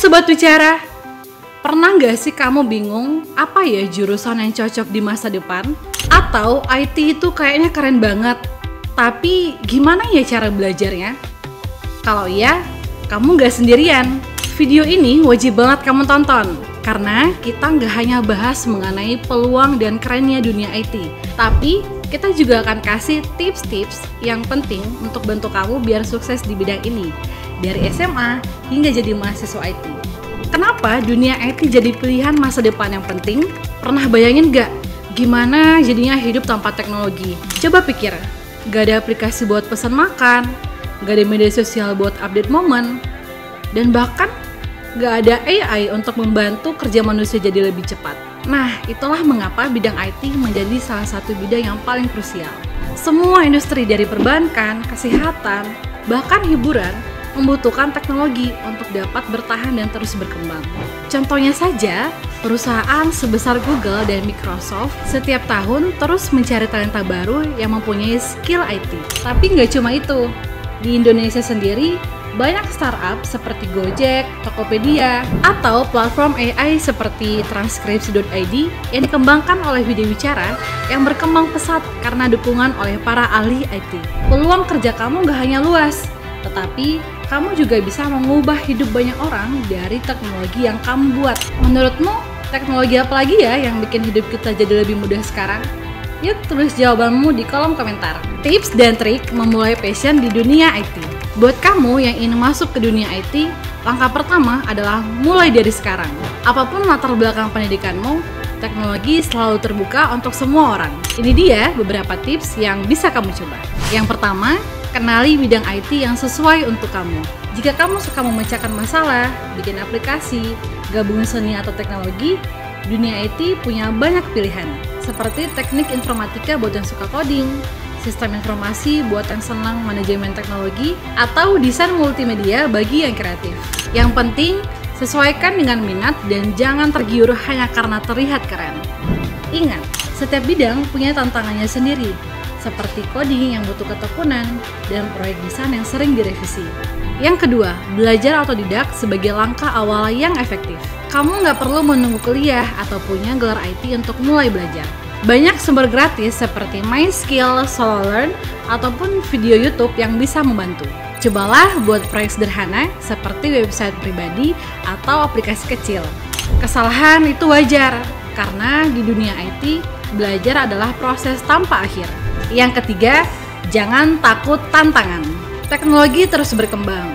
Sobat Bicara, pernah nggak sih kamu bingung apa ya jurusan yang cocok di masa depan? Atau IT itu kayaknya keren banget, tapi gimana ya cara belajarnya? Kalau iya, kamu nggak sendirian. Video ini wajib banget kamu tonton, karena kita nggak hanya bahas mengenai peluang dan kerennya dunia IT, tapi kita juga akan kasih tips-tips yang penting untuk bantu kamu biar sukses di bidang ini, dari SMA hingga jadi mahasiswa IT. Kenapa dunia IT jadi pilihan masa depan yang penting? Pernah bayangin nggak gimana jadinya hidup tanpa teknologi? Coba pikir, nggak ada aplikasi buat pesan makan, nggak ada media sosial buat update momen, dan bahkan nggak ada AI untuk membantu kerja manusia jadi lebih cepat. Nah, itulah mengapa bidang IT menjadi salah satu bidang yang paling krusial. Semua industri dari perbankan, kesehatan, bahkan hiburan membutuhkan teknologi untuk dapat bertahan dan terus berkembang. Contohnya saja, perusahaan sebesar Google dan Microsoft setiap tahun terus mencari talenta baru yang mempunyai skill IT. Tapi nggak cuma itu, di Indonesia sendiri banyak startup seperti Gojek, Tokopedia, atau platform AI seperti Transkripsi.id yang dikembangkan oleh Video Bicara yang berkembang pesat karena dukungan oleh para ahli IT. Peluang kerja kamu nggak hanya luas, tetapi kamu juga bisa mengubah hidup banyak orang dari teknologi yang kamu buat. Menurutmu, teknologi apa lagi ya yang bikin hidup kita jadi lebih mudah sekarang? Yuk tulis jawabanmu di kolom komentar. Tips dan trik memulai passion di dunia IT. Buat kamu yang ingin masuk ke dunia IT, langkah pertama adalah mulai dari sekarang. Apapun latar belakang pendidikanmu, teknologi selalu terbuka untuk semua orang. Ini dia beberapa tips yang bisa kamu coba. Yang pertama, kenali bidang IT yang sesuai untuk kamu. Jika kamu suka memecahkan masalah, bikin aplikasi, gabung seni atau teknologi, dunia IT punya banyak pilihan. Seperti teknik informatika buat yang suka coding, sistem informasi buat yang senang manajemen teknologi, atau desain multimedia bagi yang kreatif. Yang penting, sesuaikan dengan minat dan jangan tergiur hanya karena terlihat keren. Ingat, setiap bidang punya tantangannya sendiri, seperti coding yang butuh ketekunan dan proyek desain yang sering direvisi. Yang kedua, belajar otodidak sebagai langkah awal yang efektif. Kamu nggak perlu menunggu kuliah atau punya gelar IT untuk mulai belajar. Banyak sumber gratis seperti MySkill, SoloLearn, ataupun video YouTube yang bisa membantu. Cobalah buat proyek sederhana seperti website pribadi atau aplikasi kecil. Kesalahan itu wajar, karena di dunia IT, belajar adalah proses tanpa akhir. Yang ketiga, jangan takut tantangan. Teknologi terus berkembang.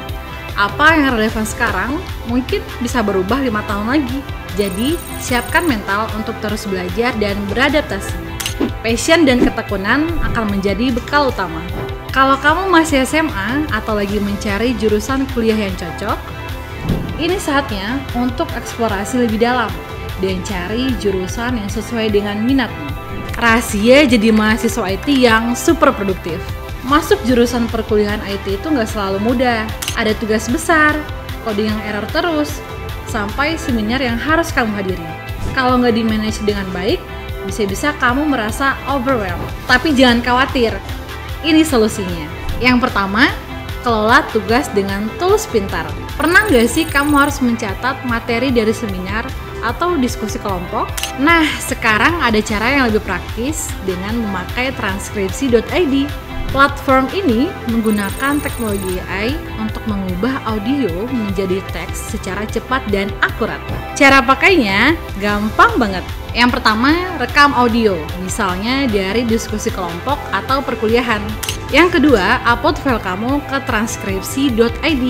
Apa yang relevan sekarang mungkin bisa berubah 5 tahun lagi. Jadi, siapkan mental untuk terus belajar dan beradaptasi. Passion dan ketekunan akan menjadi bekal utama. Kalau kamu masih SMA atau lagi mencari jurusan kuliah yang cocok, ini saatnya untuk eksplorasi lebih dalam dan cari jurusan yang sesuai dengan minatmu. Rahasia jadi mahasiswa IT yang super produktif. Masuk jurusan perkuliahan IT itu nggak selalu mudah. Ada tugas besar, coding yang error terus, sampai seminar yang harus kamu hadiri. Kalau nggak di-manage dengan baik, bisa-bisa kamu merasa overwhelmed. Tapi jangan khawatir, ini solusinya. Yang pertama, kelola tugas dengan tools pintar. Pernah nggak sih kamu harus mencatat materi dari seminar atau diskusi kelompok? Nah, sekarang ada cara yang lebih praktis dengan memakai Transkripsi.id. Platform ini menggunakan teknologi AI untuk mengubah audio menjadi teks secara cepat dan akurat. Cara pakainya gampang banget. Yang pertama, rekam audio, misalnya dari diskusi kelompok atau perkuliahan. Yang kedua, upload file kamu ke Transkripsi.id.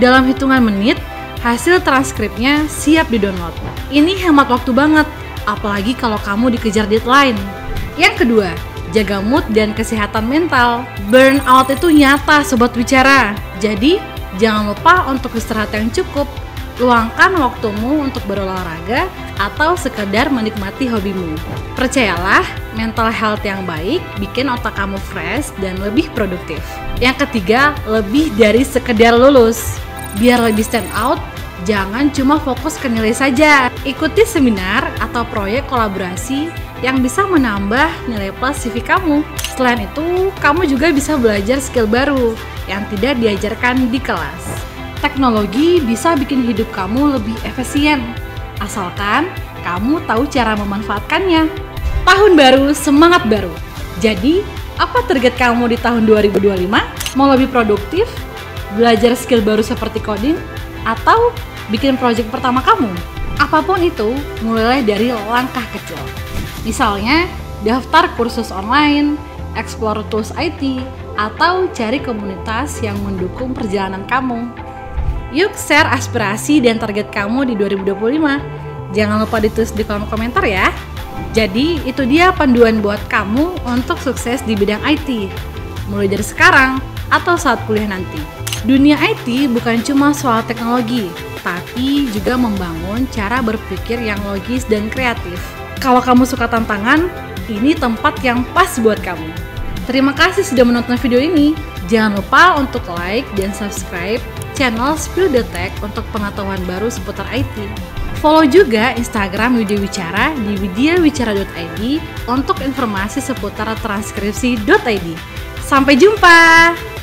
Dalam hitungan menit, hasil transkripnya siap di-download. Ini hemat waktu banget, apalagi kalau kamu dikejar deadline. Yang kedua, jaga mood dan kesehatan mental. Burnout itu nyata, Sobat Bicara. Jadi, jangan lupa untuk istirahat yang cukup. Luangkan waktumu untuk berolahraga atau sekedar menikmati hobimu. Percayalah, mental health yang baik bikin otak kamu fresh dan lebih produktif. Yang ketiga, lebih dari sekedar lulus. Biar lebih stand out, jangan cuma fokus ke nilai saja. Ikuti seminar atau proyek kolaborasi yang bisa menambah nilai plus CV kamu. Selain itu, kamu juga bisa belajar skill baru yang tidak diajarkan di kelas. Teknologi bisa bikin hidup kamu lebih efisien, asalkan kamu tahu cara memanfaatkannya. Tahun baru, semangat baru. Jadi, apa target kamu di tahun 2025? Mau lebih produktif? Belajar skill baru seperti coding? Atau bikin project pertama kamu? Apapun itu, mulailah dari langkah kecil. Misalnya, daftar kursus online, explore tools IT, atau cari komunitas yang mendukung perjalanan kamu. Yuk share aspirasi dan target kamu di 2025. Jangan lupa ditulis di kolom komentar ya. Jadi itu dia panduan buat kamu untuk sukses di bidang IT. Mulai dari sekarang atau saat kuliah nanti. Dunia IT bukan cuma soal teknologi, tapi juga membangun cara berpikir yang logis dan kreatif. Kalau kamu suka tantangan, ini tempat yang pas buat kamu. Terima kasih sudah menonton video ini. Jangan lupa untuk like dan subscribe channel Spill.Tech untuk pengetahuan baru seputar IT. Follow juga Instagram Widya Wicara di widyawicara.id untuk informasi seputar transkripsi.id. Sampai jumpa!